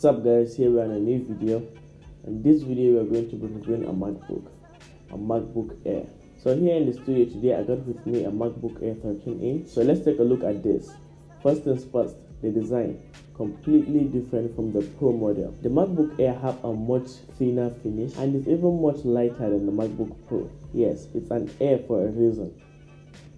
What's up guys, here we are in a new video. In this video we are going to be reviewing a MacBook Air. So here in the studio today I got with me a MacBook Air 13-inch. So let's take a look at this. First things first, the design. Completely different from the Pro model. The MacBook Air have a much thinner finish and it's even much lighter than the MacBook Pro. Yes, it's an Air for a reason.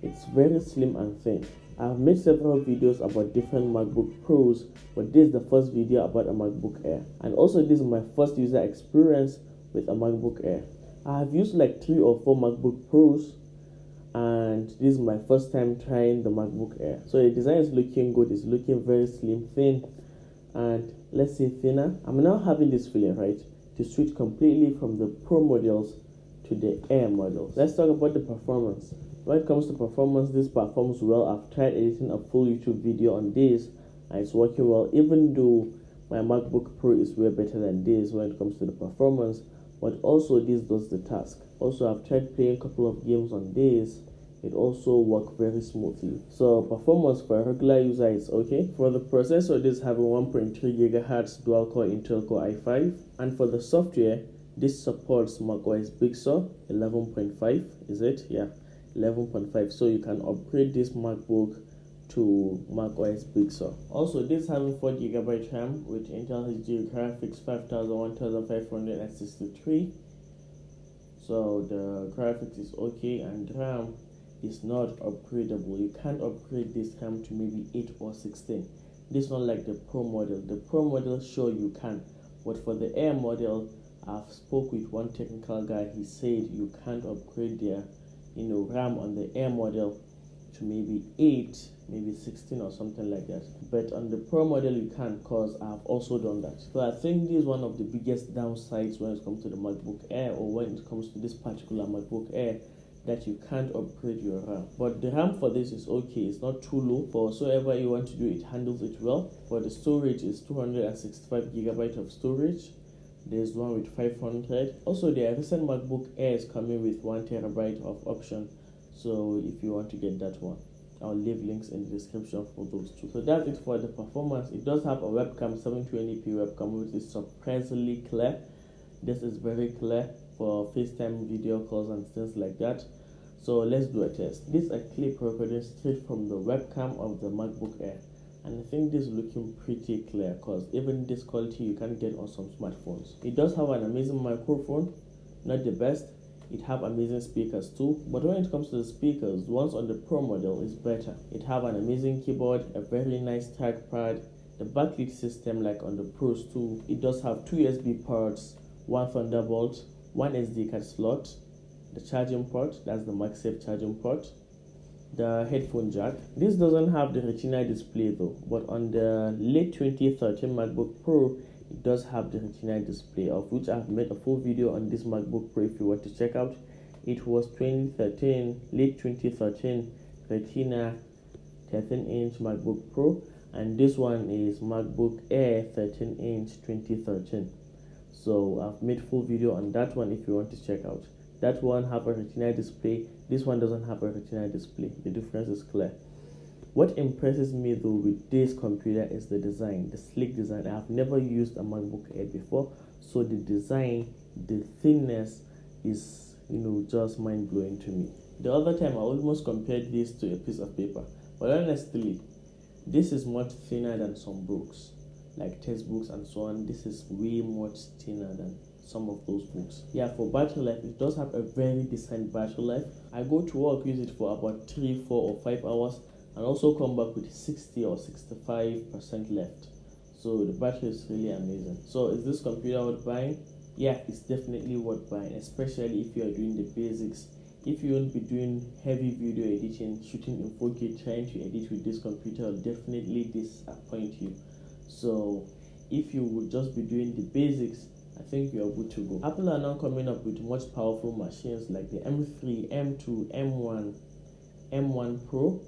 It's very slim and thin. I've made several videos about different MacBook Pros, but this is the first video about a MacBook Air. And also this is my first user experience with a MacBook Air. I have used like 3 or 4 MacBook Pros, and this is my first time trying the MacBook Air. So the design is looking good, it's looking very slim, thin, and let's say thinner. I'm now having this feeling, right, to switch completely from the Pro models to the Air models. Let's talk about the performance. When it comes to performance, this performs well. I've tried editing a full YouTube video on this and it's working well, even though my MacBook Pro is way better than this when it comes to the performance, but also this does the task. Also, I've tried playing a couple of games on this. It also works very smoothly. So performance for a regular user is okay. For the processor, this having 1.3 GHz dual core Intel Core i5, and for the software, this supports macOS Big Sur 11.5. Is it? Yeah, 11.5. So you can upgrade this MacBook to macOS Big Sur. Also, this having 4 GB RAM with Intel HD graphics 1563. So the graphics is okay, and RAM is not upgradable. You can't upgrade this RAM to maybe 8 or 16. This one like the Pro model. The Pro model, sure you can, but for the Air model, I've spoke with one technical guy. He said you can't upgrade their RAM on the Air model to maybe 8, maybe 16 or something like that. But on the Pro model you can, because I've also done that. So I think this is one of the biggest downsides when it comes to the MacBook Air, or when it comes to this particular MacBook Air, that you can't upgrade your RAM. But the RAM for this is okay. It's not too low. For whatsoever you want to do, it handles it well. For the storage is 265 GB of storage. There's one with 500. Also, the recent MacBook Air is coming with 1 TB of option. So if you want to get that one, I'll leave links in the description for those two. So that's it for the performance. It does have a webcam, 720p webcam, which is surprisingly clear. This is very clear for FaceTime video calls and things like that. So let's do a test. This is a clip recorded straight from the webcam of the MacBook Air. And I think this is looking pretty clear, because even this quality you can get on some smartphones. It does have an amazing microphone, not the best. It have amazing speakers too, but when it comes to the speakers, the ones on the Pro model is better. It have an amazing keyboard, a very nice trackpad, the backlit system like on the Pros too. It does have 2 USB ports, 1 Thunderbolt, 1 SD card slot, the charging port, that's the MagSafe charging port, the headphone jack. This doesn't have the Retina display though, but on the late 2013 MacBook Pro, it does have the Retina display, of which I've made a full video on this MacBook Pro if you want to check out. It was late 2013 Retina 13-inch MacBook Pro, and this one is MacBook Air 13-inch 2013. So I've made full video on that one if you want to check out. That one have a Retina display, this one doesn't have a Retina display. The difference is clear. What impresses me though with this computer is the design, the sleek design. I've never used a MacBook Air before, so the design, the thinness is just mind-blowing to me. The other time I almost compared this to a piece of paper, but honestly this is much thinner than some books, like textbooks and so on. This is way much thinner than some of those books. Yeah, for battery life, it does have a very decent battery life. I go to work, use it for about 3, 4 or 5 hours, and also come back with 60 or 65% left. So the battery is really amazing. So is this computer worth buying? Yeah, it's definitely worth buying, especially if you are doing the basics. If you won't be doing heavy video editing, shooting in 4K, trying to edit with this computer will definitely disappoint you. So if you would just be doing the basics, I think you are good to go. Apple are now coming up with much powerful machines like the M3, M2, M1, M1 Pro,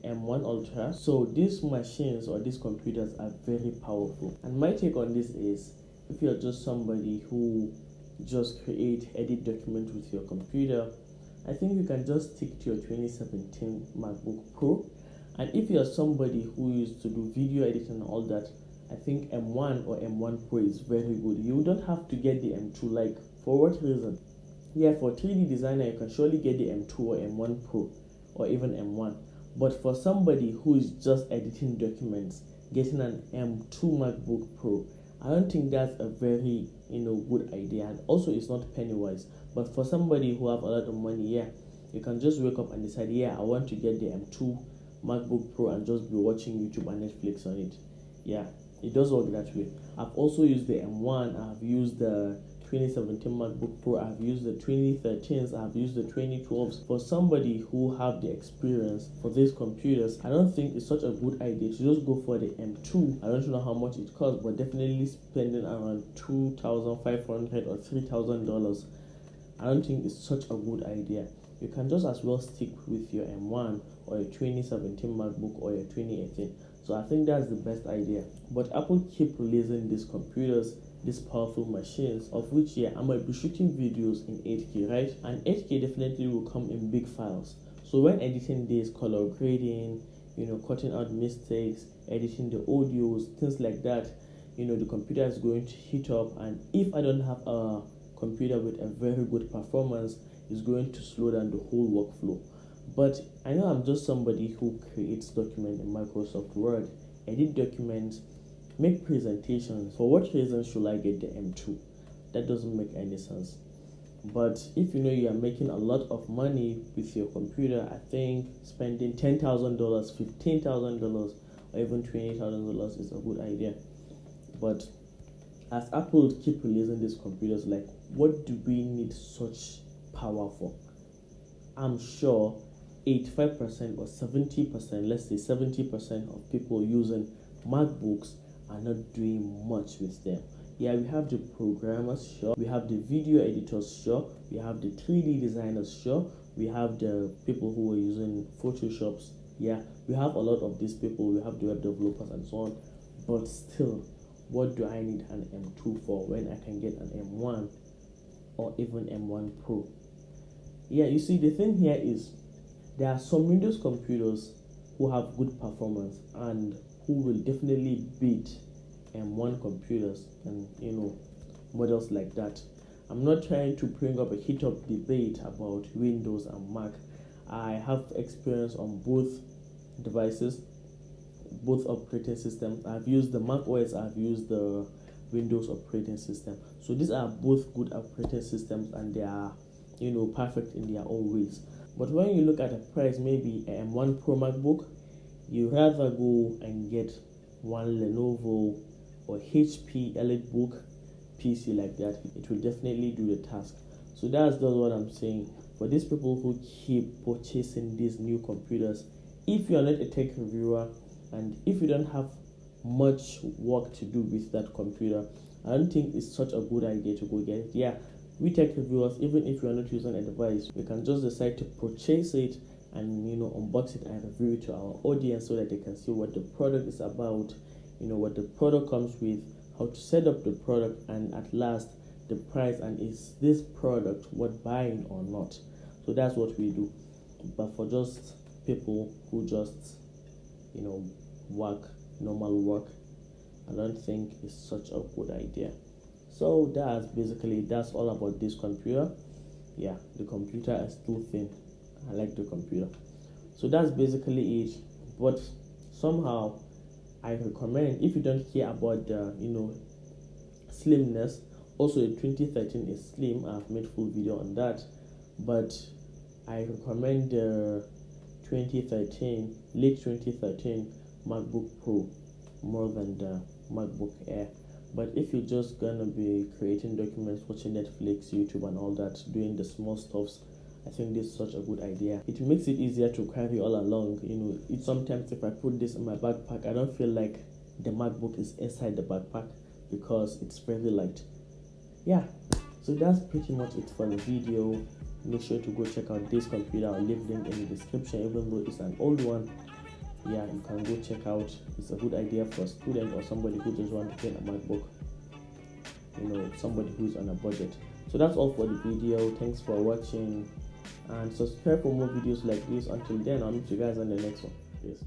M1 Ultra. So these machines or these computers are very powerful. And my take on this is, if you're just somebody who just edit documents with your computer, I think you can just stick to your 2017 MacBook Pro. And if you're somebody who used to do video editing and all that, I think M1 or M1 Pro is very good. You don't have to get the M2. Like, for what reason? Yeah, for 3D designer, you can surely get the M2 or M1 Pro or even M1. But for somebody who is just editing documents, getting an M2 MacBook Pro, I don't think that's a very good idea. And also, it's not penny wise. But for somebody who have a lot of money, yeah, you can just wake up and decide, yeah, I want to get the M2 MacBook Pro and just be watching YouTube and Netflix on it. Yeah, it does work that way. I've also used the M1. I've used the 2017 MacBook Pro. I've used the 2013s. I've used the 2012s. For somebody who have the experience for these computers, I don't think it's such a good idea to just go for the M2. I don't know how much it costs, but definitely spending around $2,500 or $3,000. I don't think it's such a good idea. You can just as well stick with your M1 or your 2017 MacBook or your 2018. So I think that's the best idea. But Apple keep releasing these computers, these powerful machines, of which, yeah, I might be shooting videos in 8K, right? And 8K definitely will come in big files. So when editing this, color grading, cutting out mistakes, editing the audios, things like that, the computer is going to heat up. And if I don't have a computer with a very good performance, it's going to slow down the whole workflow. But I know I'm just somebody who creates documents in Microsoft Word, edit documents, make presentations. For what reason should I get the M2? That doesn't make any sense. But if you are making a lot of money with your computer, I think spending $10,000, $15,000, or even $20,000 is a good idea. But as Apple keep releasing these computers, like, what do we need such power for? I'm sure 85% or 70%, let's say 70% of people using MacBooks are not doing much with them. Yeah, we have the programmers, sure. We have the video editors, sure. We have the 3D designers, sure. We have the people who are using Photoshops. Yeah, we have a lot of these people. We have the web developers and so on. But still, what do I need an M2 for when I can get an M1 or even M1 Pro? Yeah, you see, the thing here is there are some Windows computers who have good performance and who will definitely beat M1 computers and models like that. I'm not trying to bring up a heat-up debate about Windows and Mac. I have experience on both devices, both operating systems. I've used the Mac OS, I've used the Windows operating system. So these are both good operating systems and they are perfect in their own ways. But when you look at the price, maybe a M1 Pro MacBook, you rather go and get one Lenovo or HP EliteBook PC like that. It will definitely do the task. So that's just what I'm saying. For these people who keep purchasing these new computers, if you are not a tech reviewer and if you don't have much work to do with that computer, I don't think it's such a good idea to go get it. Yeah, we tech reviewers, even if you are not using a device, we can just decide to purchase it and unbox it and review it to our audience so that they can see what the product is about, what the product comes with, how to set up the product, and at last the price, and is this product worth buying or not. So that's what we do. But for just people who just work normal work, I don't think it's such a good idea. So that's all about this computer. Yeah, the computer is still thin. I like the computer. So that's basically it. But somehow I recommend, if you don't care about the slimness, also the 2013 is slim. I've made full video on that. But I recommend the 2013, late 2013 MacBook Pro more than the MacBook Air. But if you're just gonna be creating documents, watching Netflix, YouTube and all that, doing the small stuffs, I think this is such a good idea. It makes it easier to carry all along. Sometimes if I put this in my backpack, I don't feel like the MacBook is inside the backpack because it's very light. Yeah, so that's pretty much it for the video. Make sure to go check out this computer. I'll leave link in the description, even though it's an old one. Yeah, you can go check out. It's a good idea for a student or somebody who just wants to get a MacBook, somebody who's on a budget. So that's all for the video. Thanks for watching and subscribe for more videos like this. Until then, I'll meet you guys on the next one. Peace.